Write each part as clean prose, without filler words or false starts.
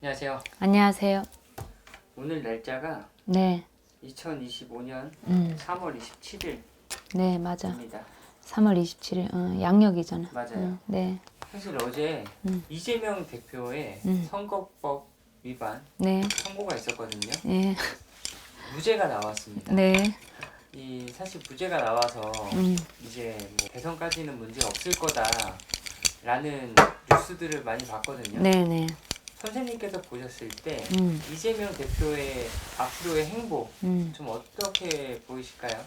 안녕하세요. 안녕하세요. 오늘 날짜가 네, 2025년 3월 27일입니다. 네, 맞아. 3월 27일, 양력이잖아. 맞아요. 네, 사실 어제 이재명 대표의 선거법 위반 네, 선고가 있었거든요. 네, 무죄가 나왔습니다. 네, 사실 무죄가 나와서 이제 뭐 대선까지는 문제 없을 거다라는 뉴스들을 많이 봤거든요. 네, 네. 선생님께서 보셨을 때 이재명 대표의 앞으로의 행보 좀 어떻게 보이실까요?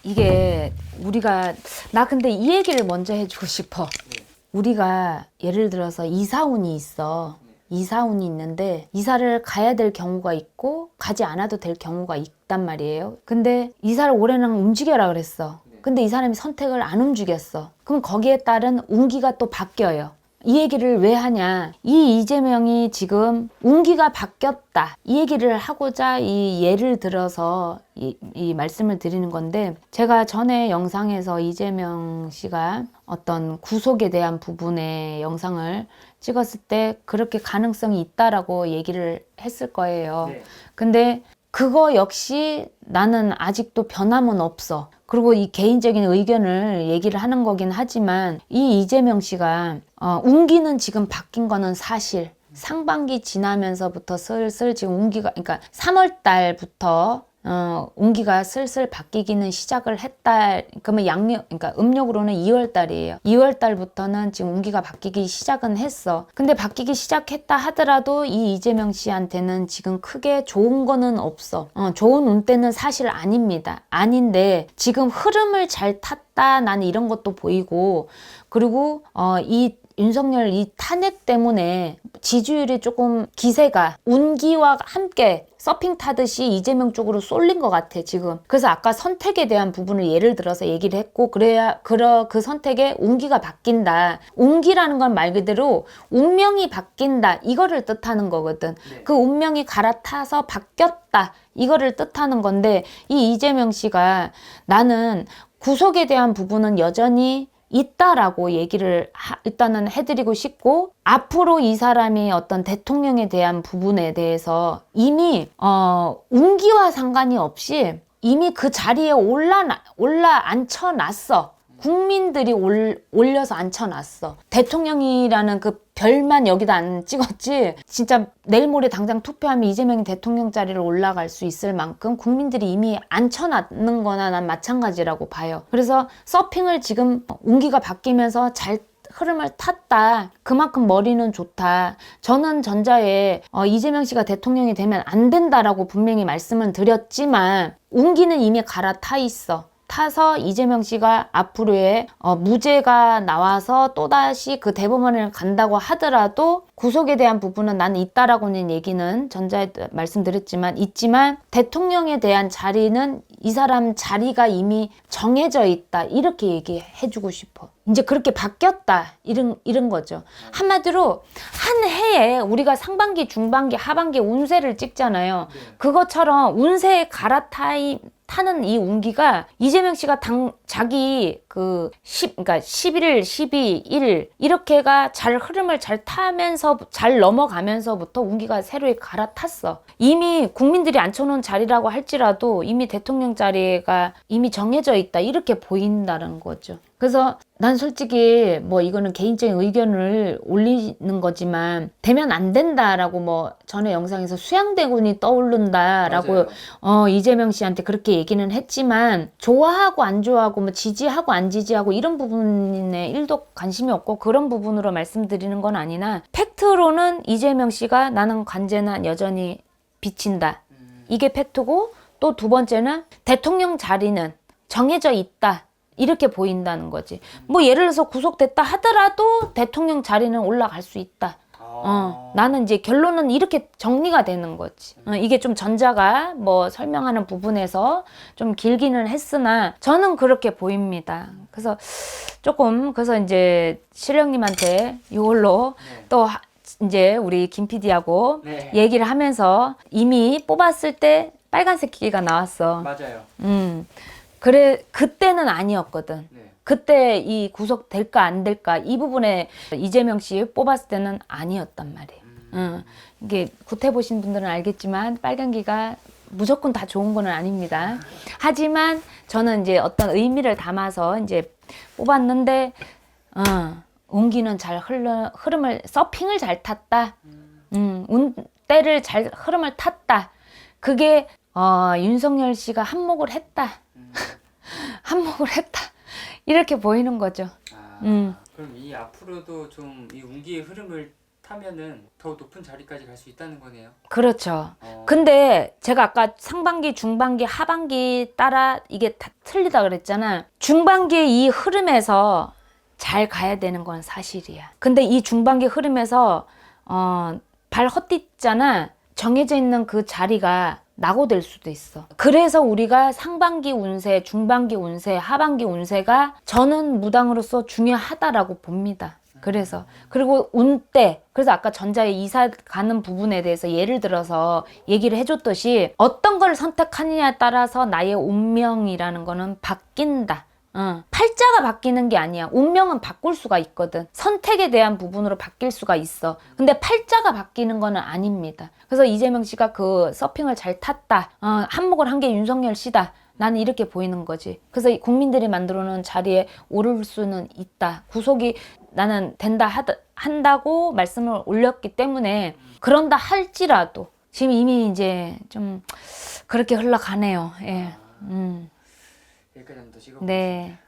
이게 나 근데 이 얘기를 먼저 해주고 싶어. 네. 우리가 예를 들어서 이사운이 있어. 이사운이 있는데 이사를 가야 될 경우가 있고 가지 않아도 될 경우가 있단 말이에요. 근데 이사를 올해는 움직여라 그랬어. 근데 이 사람이 선택을 안 움직였어. 그럼 거기에 따른 운기가 또 바뀌어요. 이 얘기를 왜 하냐? 이 이재명이 지금 운기가 바뀌었다. 이 얘기를 하고자 이 예를 들어서 이 말씀을 드리는 건데, 제가 전에 영상에서 이재명 씨가 어떤 구속에 대한 부분의 영상을 찍었을 때 그렇게 가능성이 있다라고 얘기를 했을 거예요. 네. 근데 그거 역시 나는 아직도 변함은 없어. 그리고 이 개인적인 의견을 얘기를 하는 거긴 하지만 이 이재명 씨가 운기는 지금 바뀐 거는 사실. 상반기 지나면서부터 슬슬 지금 운기가, 그러니까 3월 달부터 운기가 슬슬 바뀌기는 시작을 했다. 그러면 그러니까 음력으로는 2월 달이에요. 2월 달부터는 지금 운기가 바뀌기 시작은 했어. 근데 바뀌기 시작했다 하더라도 이 이재명 씨한테는 지금 크게 좋은 거는 없어. 좋은 운때는 사실 아닙니다. 아닌데 지금 흐름을 잘 탔다. 나는 이런 것도 보이고, 그리고 이 윤석열 이 탄핵 때문에 지지율이 조금 기세가 운기와 함께 서핑 타듯이 이재명 쪽으로 쏠린 것 같아 지금. 그래서 아까 선택에 대한 부분을 예를 들어서 얘기를 했고, 그래야 그 선택에 운기가 바뀐다. 운기라는 건 말 그대로 운명이 바뀐다 이거를 뜻하는 거거든. 네. 그 운명이 갈아타서 바뀌었다 이거를 뜻하는 건데, 이 이재명 씨가 나는 구속에 대한 부분은 여전히 있다라고 얘기를 일단은 해드리고 싶고, 앞으로 이 사람이 어떤 대통령에 대한 부분에 대해서 이미 운기와 상관이 없이 이미 그 자리에 올라 앉혀놨어. 국민들이 올려서 앉혀놨어. 대통령이라는 그 별만 여기다 안 찍었지, 진짜 내일 모레 당장 투표하면 이재명이 대통령 자리를 올라갈 수 있을 만큼 국민들이 이미 앉혀놨는 거나 난 마찬가지라고 봐요. 그래서 서핑을 지금 운기가 바뀌면서 잘 흐름을 탔다. 그만큼 머리는 좋다. 저는 전자에 이재명 씨가 대통령이 되면 안 된다라고 분명히 말씀을 드렸지만 운기는 이미 갈아타 있어. 타서 이재명 씨가 앞으로의 무죄가 나와서 또다시 그 대법원을 간다고 하더라도 구속에 대한 부분은 나는 있다라고는 얘기는 전자에 말씀드렸지만 있지만, 대통령에 대한 자리는 이 사람 자리가 이미 정해져 있다 이렇게 얘기해주고 싶어. 이제 그렇게 바뀌었다 이런 거죠. 한마디로 한 해에 우리가 상반기, 중반기, 하반기 운세를 찍잖아요. 그것처럼 운세에 타는 이 운기가 이재명 씨가 자기 그러니까 11일, 12일 이렇게가 잘 흐름을 잘 타면서 잘 넘어가면서부터 운기가 새로이 갈아탔어. 이미 국민들이 앉혀놓은 자리라고 할지라도 이미 대통령 자리가 이미 정해져 있다 이렇게 보인다는 거죠. 그래서 난 솔직히 뭐 이거는 개인적인 의견을 올리는 거지만 되면 안 된다라고 뭐 전에 영상에서 수양대군이 떠오른다라고 이재명 씨한테 그렇게 얘기는 했지만, 좋아하고 안 좋아하고 뭐 지지하고 안 지지하고 이런 부분에 1도 관심이 없고 그런 부분으로 말씀드리는 건 아니나, 팩트로는 이재명 씨가 나는 관제는 여전히 비친다. 이게 팩트고, 또 두 번째는 대통령 자리는 정해져 있다. 이렇게 보인다는 거지. 뭐 예를 들어서 구속됐다 하더라도 대통령 자리는 올라갈 수 있다. 나는 이제 결론은 이렇게 정리가 되는 거지. 이게 좀 전자가 뭐 설명하는 부분에서 좀 길기는 했으나 저는 그렇게 보입니다. 그래서 그래서 이제 실령님한테 이걸로 또 이제 우리 김 PD하고 얘기를 하면서 이미 뽑았을 때 빨간색 기계가 나왔어. 맞아요. 그래, 그때는 아니었거든. 그때 이 구속될까 안 될까 이 부분에 이재명 씨 뽑았을 때는 아니었단 말이에요. 이게 구태보신 분들은 알겠지만 빨간기가 무조건 다 좋은 건 아닙니다. 하지만 저는 이제 어떤 의미를 담아서 이제 뽑았는데 운기는 잘 흐름을 서핑을 잘 탔다. 운때를 잘 흐름을 탔다. 그게 윤석열 씨가 한몫을 했다. 한몫을 했다. 이렇게 보이는 거죠. 그럼 이 앞으로도 좀 이 운기의 흐름을 타면은 더 높은 자리까지 갈 수 있다는 거네요. 그렇죠. 근데 제가 아까 상반기, 중반기, 하반기 따라 이게 다 틀리다 그랬잖아. 중반기의 이 흐름에서 잘 가야 되는 건 사실이야. 근데 이 중반기 흐름에서 발 헛디잖아. 정해져 있는 그 자리가 낙오될 수도 있어. 그래서 우리가 상반기 운세, 중반기 운세, 하반기 운세가 저는 무당으로서 중요하다라고 봅니다. 그래서 그리고 운때 그래서 아까 전자에 이사 가는 부분에 대해서 예를 들어서 얘기를 해줬듯이 어떤 걸 선택하느냐에 따라서 나의 운명이라는 거는 바뀐다. 팔자가 바뀌는 게 아니야. 운명은 바꿀 수가 있거든. 선택에 대한 부분으로 바뀔 수가 있어. 근데 팔자가 바뀌는 거는 아닙니다. 그래서 이재명 씨가 그 서핑을 잘 탔다. 한몫을 한 게 윤석열 씨다. 나는 이렇게 보이는 거지. 그래서 국민들이 만들어 놓은 자리에 오를 수는 있다. 구속이 나는 된다 한다고 말씀을 올렸기 때문에 그런다 할지라도 지금 이미 이제 좀 그렇게 흘러가네요. 예. 여기까지 한번 더 찍어보겠습니다. 네.